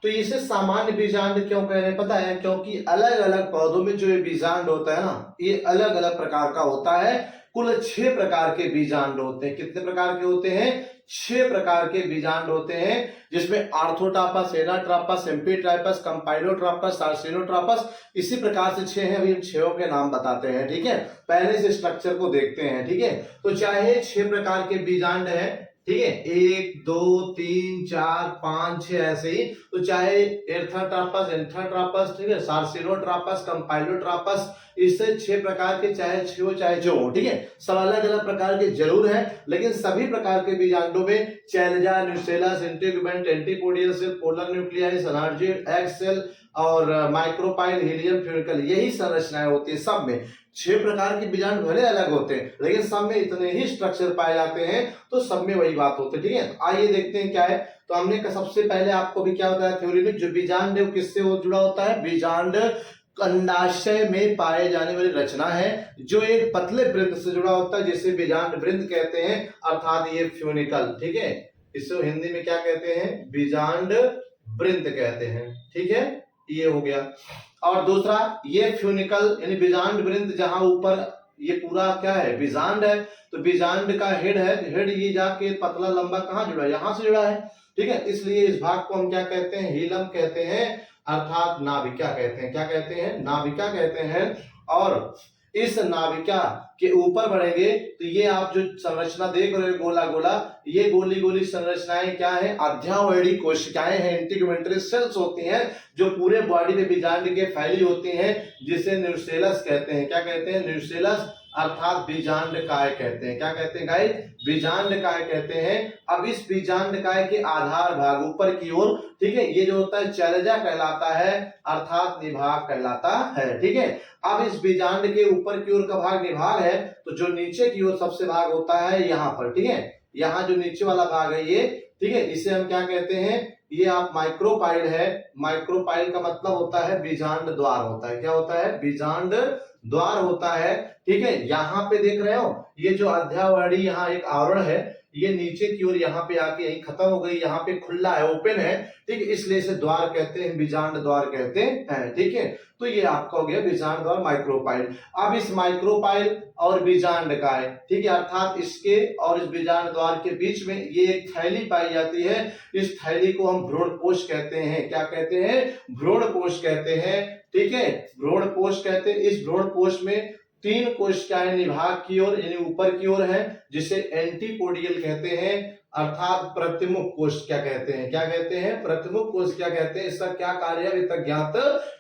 A: तो इसे सामान्य बीजांड क्यों कह रहे हैं पता है, क्योंकि अलग अलग पौधों में जो ये बीजांड होता है ना, ये अलग अलग प्रकार का होता है। कुल 6 प्रकार के बीजांड होते हैं। कितने प्रकार के होते हैं, 6 प्रकार के बीजांड होते हैं, जिसमें आर्थोट्रापस, एनाट्रापस, एम्फीट्रापस, कंपाइलोट्रापस, सार्सिनोट्रापस, इसी प्रकार से 6 हैं। अभी इन 6 के नाम बताते हैं। ठीक है, पहले से स्ट्रक्चर को देखते हैं। ठीक है, तो चाहे 6 प्रकार के बीजांड है, ठीक है, 1 2 3 4 5 6 ऐसे ही, तो चाहे एर्थोट्रापस, एंथोट्रापस, ठीक है, सार्सिनोट्रापस, कंपाइलोट्रापस, इससे 6 प्रकार के चाहे 6 चाहे जो हो, ठीक है, सब अलग अलग प्रकार के जरूर है, लेकिन सभी प्रकार के बीजांडों में chalaza, nucellus, integument, antipodal cell, polar nuclei, synergid, egg cell और माइक्रोपाइल, हीलियम, फ्यूनिकल, यही संरचनाएं होती है। सब में 6 प्रकार के बीजांड भले अलग होते हैं, लेकिन सब में इतने ही स्ट्रक्चर पाए जाते हैं, तो सब में वही बात होती है। ठीक है, आइए देखते हैं क्या है। तो हमने सबसे पहले आपको भी क्या बताया थ्योरी में, जो बीजांड है वो किससे जुड़ा होता है, बीजांड अंडाशय में पाए जाने वाली रचना है, जो एक पतले वृंद से जुड़ा होता है, जिसे बीजांड वृंद कहते हैं, अर्थात ये फ्यूनिकल। ठीक है, इसको हिंदी में क्या कहते हैं, बीजांड वृंद कहते हैं। ठीक है, ये हो गया। और दूसरा ये फ्यूनिकल यानी बीजांड वृंद, जहां ऊपर ये पूरा क्या है, बीजांड है, तो बीजांड का हेड है, हेड ये जाके पतला लंबा कहां जुड़ा है, यहां से जुड़ा है। ठीक है, इसलिए इस भाग को हम क्या कहते हैं, हीलम कहते हैं, अर्थात नाभिका कहते हैं। क्या कहते हैं, नाभिका कहते हैं। और इस नाभिका के ऊपर बढ़ेंगे तो ये आप जो संरचना देख रहे हो गोला गोला, ये गोली गोली संरचनाएं क्या है, अध्यावर्णी कोशिकाएं हैं, इंटीग्यूमेंटरी सेल्स होती हैं, जो पूरे बॉडी में बीजांड के फैली होती हैं, जिसे न्यूसेलस कहते हैं। क्या कहते हैं, न्यूसेलस, अर्थात बीजांडकाय कहते हैं। क्या कहते हैं गाइस? बीजांडकाय कहते हैं। अब इस बीजांडकाय के आधार भाग ऊपर की ओर, ठीक है, ये जो होता है चैलजा कहलाता है, अर्थात निभाग कहलाता है। ठीक है, अब इस बीजांड के ऊपर की ओर का भाग निभाग है, तो जो नीचे की ओर सबसे भाग होता है यहाँ पर, ठीक है, यहाँ जो नीचे वाला भाग है ये, ठीक है, इसे हम क्या कहते हैं? ये आप माइक्रोपाइल है। माइक्रोपाइल का मतलब होता है बीजांड द्वार होता है। क्या होता है? बीजांड द्वार होता है। ठीक है, यहाँ पे देख रहे हो ये जो अध्यावरणी यहाँ एक आवरण है, ये नीचे की ओर यहाँ पे आके यही खत्म हो गई, यहाँ पे खुला है, ओपन है। ठीक है, इसलिए इसे द्वार कहते हैं, बीजांड द्वार कहते हैं। ठीक है, तो ये आपका हो गया बीजांड द्वार, माइक्रोपाइल। अब इस माइक्रोपाइल और बीजांडकाय, ठीक है, अर्थात इसके और इस बीजांड द्वार के बीच में ये एक थैली पाई जाती है। इस थैली को हम भ्रूणपोष कहते हैं। क्या कहते हैं? भ्रूणपोष कहते हैं। ठीक है, भ्रूणपोष कहते हैं। इस भ्रूणपोष में 3 कोशिकाएं निभाग की ओर यानी ऊपर की ओर है, जिसे एंटीपोडियल कहते हैं, अर्थात प्रतिमुख कोश क्या कहते हैं? क्या कहते हैं? प्रतिमुख कोश क्या कहते हैं? इसका क्या कार्य अभी तक ज्ञात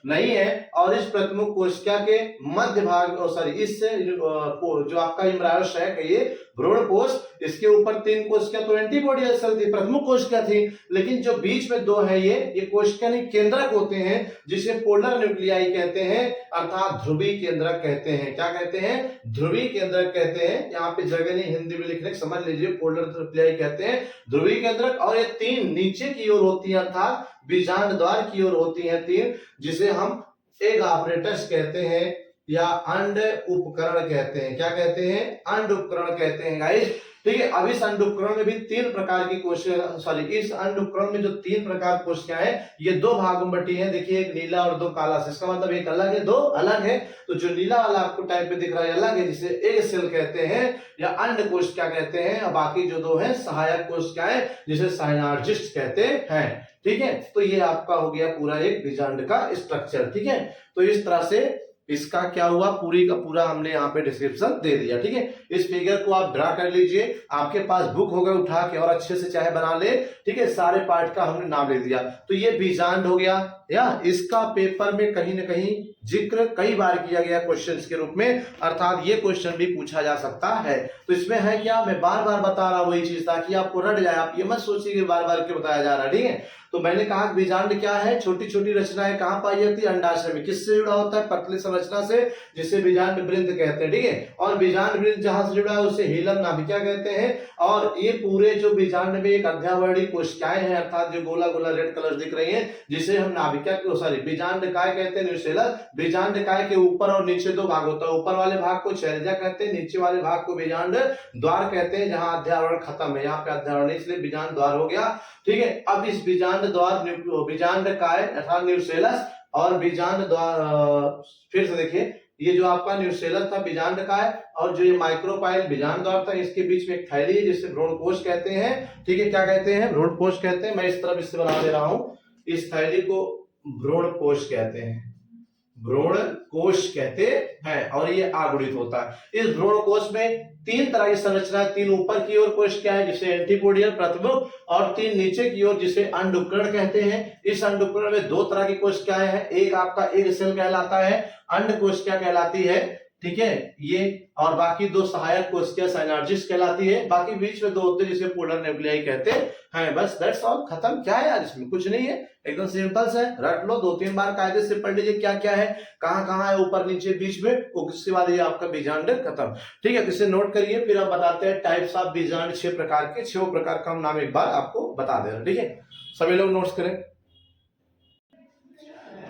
A: नहीं है। और इस प्रतिमुख कोशिका के मध्य भाग, सॉरी, इस जो आपका इम्ब्रायोस है ये भ्रूणपोष, इसके ऊपर 3 कोशिका तो एंटीपोडियल सेल थी, प्रमुख कोशिका थी, लेकिन जो बीच में 2 है ये कोशिका नहीं केंद्रक होते हैं, जिसे पोलर न्यूक्लियाई कहते हैं, अर्थात ध्रुवीय केंद्रक कहते हैं। क्या कहते हैं? ध्रुवीय केंद्रक कहते हैं। यहाँ पे जगह नहीं, हिंदी में लिखने समझ लीजिए, पोलर न्यूक्लियाई कहते हैं, ध्रुवीय केंद्रक। और ये 3 नीचे की ओर होती है, अर्थात बीजांड द्वार की ओर होती है 3, जिसे हम एग ऑपरेटर्स कहते हैं या अंड उपकरण कहते हैं। क्या कहते हैं? अंड उपकरण कहते हैं गाइस। ठीक है, अब इस अंड उपकरण में भी 3 प्रकार की कोशिका, सॉरी, इस अंड उपकरण में जो 3 प्रकार कोशिकाएं हैं, ये 2 भागों में बटी है। देखिए, एक नीला और 2 काला, इसका मतलब एक अलग है, 2 अलग है। तो जो नीला वाला आपको टाइप में दिख रहा है अलग है, जिसे एग सेल कहते हैं या अंड कोशिका कहते हैं, और बाकी जो 2 है सहायक कोशिकाएं, जिसे साइनार्जिस्ट कहते हैं। ठीक है, तो ये आपका हो गया पूरा एक बीजांड का स्ट्रक्चर। ठीक है, तो इस तरह से इसका क्या हुआ, पूरी का पूरा हमने यहाँ पे डिस्क्रिप्शन दे दिया। ठीक है, इस फिगर को आप ड्रा कर लीजिए, आपके पास बुक होगा उठा के, और अच्छे से चाहे बना ले। ठीक है, सारे पार्ट का हमने नाम ले दिया। तो ये बीजांड हो गया, या इसका पेपर में कहीं ना कहीं जिक्र कई बार किया गया क्वेश्चंस के रूप में, अर्थात ये क्वेश्चन भी पूछा जा सकता है। तो इसमें है क्या, मैं बार बार बता रहा हूं वही चीज ताकि आपको रट जाए, आप ये मत सोचिए कि बार बार क्यों बताया जा रहा है। ठीक है, तो मैंने कहा बीजांड क्या है, छोटी छोटी रचनाएं कहां पाई जाती है? अंडाशय में। किससे जुड़ा होता है? पतली संरचना से, जिसे बीजांड वृंत कहते हैं। ठीक है, और बीजांड वृंत जहां से जुड़ा है उसे हीलम नाभिका कहते हैं। और ये पूरे जो बीजांड में एक अध्यावरणी कोशिकाएं हैं, अर्थात जो गोला गोला रेड कलर दिख रही है, जिसे हम नाभिका को, सॉरी, बीजांडकाय कहते हैं, न्यूसेलस। बीजांडकाय के ऊपर और नीचे 2 भाग होता है, ऊपर वाले भाग को चैलजा कहते हैं, नीचे वाले भाग को बीजांड द्वार कहते हैं, जहां अध्यावरण खत्म है, यहाँ पे अध्यावरण, इसलिए बीजांड द्वार हो गया। ठीक है, अब इस बीजांड द्वार, बीजांडकाय अर्थात न्यूसेलस और बीजांड द्वार, फिर से देखिए, ये जो आपका न्यूसेलस था बीजांडकाय, और जो ये माइक्रोपाइल बीजांड द्वार था, इसके बीच में एक थैली है जिसे भ्रूणकोष कहते हैं। ठीक है, क्या कहते हैं? भ्रूणकोष कहते हैं। मैं इस तरफ इससे बना दे रहा हूं, इस थैली को भ्रूणकोष कहते हैं, भ्रूणकोष कहते हैं, और ये आगुणित होता है। इस भ्रूणकोष में 3 तरह की संरचना, 3 ऊपर की ओर कोशिकाएं हैं जिसे एंटीपोडियल प्रतिमुख, और 3 नीचे की ओर जिसे अंड उपकरण कहते हैं। इस अंड उपकरण में 2 तरह की कोशिकाएं हैं, एक आपका एग सेल कहलाता है, अंड कोशिका कहलाती है। ठीक है, ये, और बाकी 2 सहायक कोशिका साइनार्जिस्ट कहलाती है। बाकी बीच में 2 होते हैं जिसे पोलर न्यूक्लियाई कहते हैं। बस दैट्स ऑल, खत्म। क्या है यार, इसमें कुछ नहीं है, एकदम सिंपल से रट लो, 2-3 बार कायदे से पढ़ लीजिए क्या क्या है, कहां कहां है, ऊपर नीचे बीच में, उसके बाद ये आपका बीजांड खत्म। ठीक है, इसे नोट करिए। फिर हम बताते हैं टाइप्स ऑफ बीजांड, 6 प्रकार के, 6 प्रकार का हम नाम एक बार आपको बता दे रहे हैं। ठीक है, सभी लोग नोट्स करें।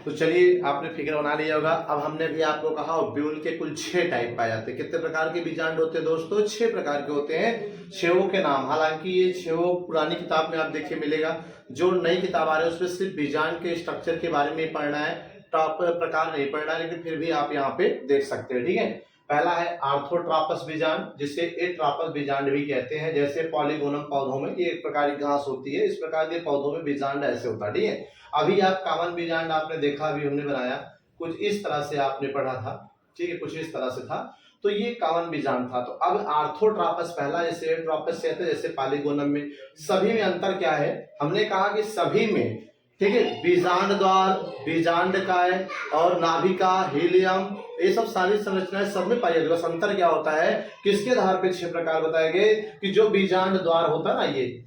A: तो चलिए, आपने फिगर बना लिया होगा। अब हमने भी आपको कहा ब्यूल के कुल 6 टाइप पाए जाते हैं। कितने प्रकार के बीजांड होते हैं दोस्तों? 6 प्रकार के होते हैं। 6 के नाम, हालांकि ये 6 पुरानी किताब में आप देखिए मिलेगा, जो नई किताब आ रही है उसमें सिर्फ बीजांड के स्ट्रक्चर के बारे में पढ़ना है, टॉप प्रकार नहीं पढ़ना है, लेकिन फिर भी आप यहाँ पे देख सकते हैं। ठीक है, पहला है आर्थोट्रापस बीजांड, जिसे एट्रापस बीजांड भी कहते हैं। जैसे पॉलीगोनम पौधों में ये एक प्रकार की घास होती है, इस प्रकार के पौधों में बीजांड ऐसे होता है। ठीक है, अभी आप कॉमन बीजांड आपने देखा, अभी हमने बनाया, कुछ इस तरह से आपने पढ़ा था। ठीक है, कुछ इस तरह से था, तो ये कॉमन बीजांड था। तो अब आर्थोट्रापस पहला, जैसे एट्रापस कहते हैं, जैसे पॉलीगोनम में। सभी में अंतर क्या है? हमने कहा कि सभी में ठीक है। बीजांड द्वार, बीजांडकाय और नाभिका, हीलियम, ये सब सारी संरचनाएं सब में पाई जाती है। बस अंतर क्या होता है, किसके आधार पे 6 प्रकार बताए गए कि जो बीजांड द्वार होता है ना,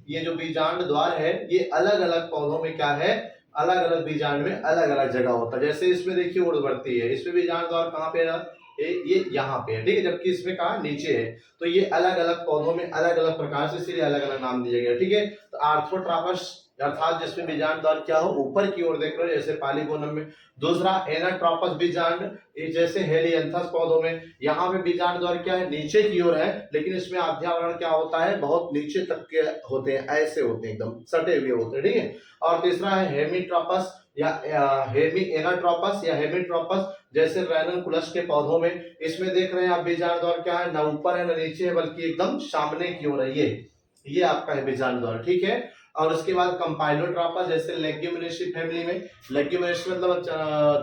A: ये जो बीजांड द्वार है ये अलग अलग पौधों में क्या है, अलग अलग बीजांड में अलग अलग जगह होता है। जैसे इसमें देखिए उर्वरती है, इसमें बीजांड द्वार कहाँ पे है, ये यहाँ पे है, ठीक है, जबकि इसमें कहा नीचे है। तो ये अलग अलग पौधों में अलग अलग प्रकार से इसीलिए अलग अलग नाम दिया गया, ठीक है। तो आर्थ्रोट्रापस अर्थात जिसमें बीजांड द्वार क्या हो, ऊपर की ओर देख रहे हो जैसे पालिगोनम में। दूसरा एनाट्रोपस बीजांड, ये जैसे हेलियंथस पौधों में, यहाँ पे बीजांड द्वार क्या है, नीचे की ओर है, लेकिन इसमें आध्यावरण क्या होता है, बहुत नीचे तक के होते हैं, ऐसे होते हैं, एकदम सटे हुए होते हैं, ठीक है। और तीसरा है हेमीट्रोपस या एनाट्रोपस या हेमीट्रोपस, जैसे रैननकुलस के पौधों में। इसमें देख रहे हैं आप बीजांड द्वार क्या है, ना ऊपर है ना नीचे है, बल्कि एकदम सामने की ओर है, ये आपका है बीजांड द्वार, ठीक है। और उसके बाद कंपाइलोट्रोपस, जैसे लेग्यूमिनेसी फैमिली में, लेग्यूमिनेसी मतलब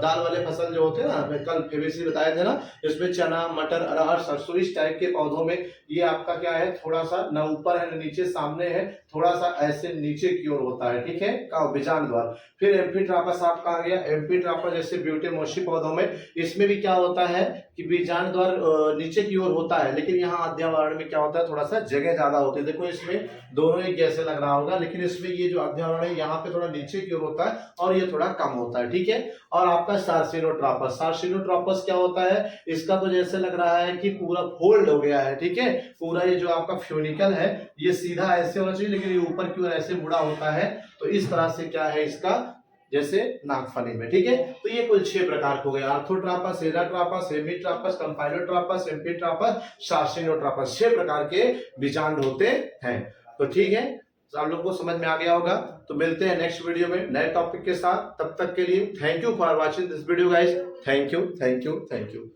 A: दाल वाले फसल जो होते हैं ना, मैं कल फेबेसी बताए थे ना, इसमें चना, मटर, अरहर, सरसों, इस टाइप के पौधों में ये आपका क्या है, थोड़ा सा ना ऊपर है ना नीचे, सामने है, थोड़ा सा ऐसे नीचे की ओर होता है, ठीक है, का बीजांड द्वार। फिर एम्फीट्रोपस आपका आ गया, एम्फीट्रोपस जैसे ब्यूटेमोसी पौधों में, इसमें भी क्या होता है कि बीजांड द्वार नीचे की ओर होता है, लेकिन यहाँ आध्यावरण में क्या होता है, थोड़ा सा जगह ज्यादा होती है। देखो इसमें दोनों एक जैसे लग रहा होगा, लेकिन इसमें ये जो आध्यावरण है यहाँ पे थोड़ा नीचे की ओर होता है और ये थोड़ा कम होता है, ठीक है। और आपका सार्सिनोट्रोपस, सार्सिनोट्रोपस क्या होता है, इसका तो जैसे लग रहा है कि पूरा फोल्ड हो गया है, ठीक है, पूरा ये जो आपका फ्यूनिकल है ये सीधा ऐसे होना चाहिए, लेकिन ये ऊपर की ओर ऐसे मुड़ा होता है। तो इस तरह से क्या है इसका, जैसे नागफनी में, ठीक है। तो ये कुल 6 प्रकार हो गए, आर्थ्रोट्रोपस, एनाट्रोपस, हेमीट्रोपस, कंपाइलोट्रोपस, एम्फीट्रोपस, सार्सिनोट्रोपस, 6 प्रकार के बीजांड होते हैं। तो ठीक है, तो आप लोगों को समझ में आ गया होगा। तो मिलते हैं नेक्स्ट वीडियो में नए टॉपिक के साथ, तब तक के लिए thank you for watching this video guys, thank you, thank you, thank you.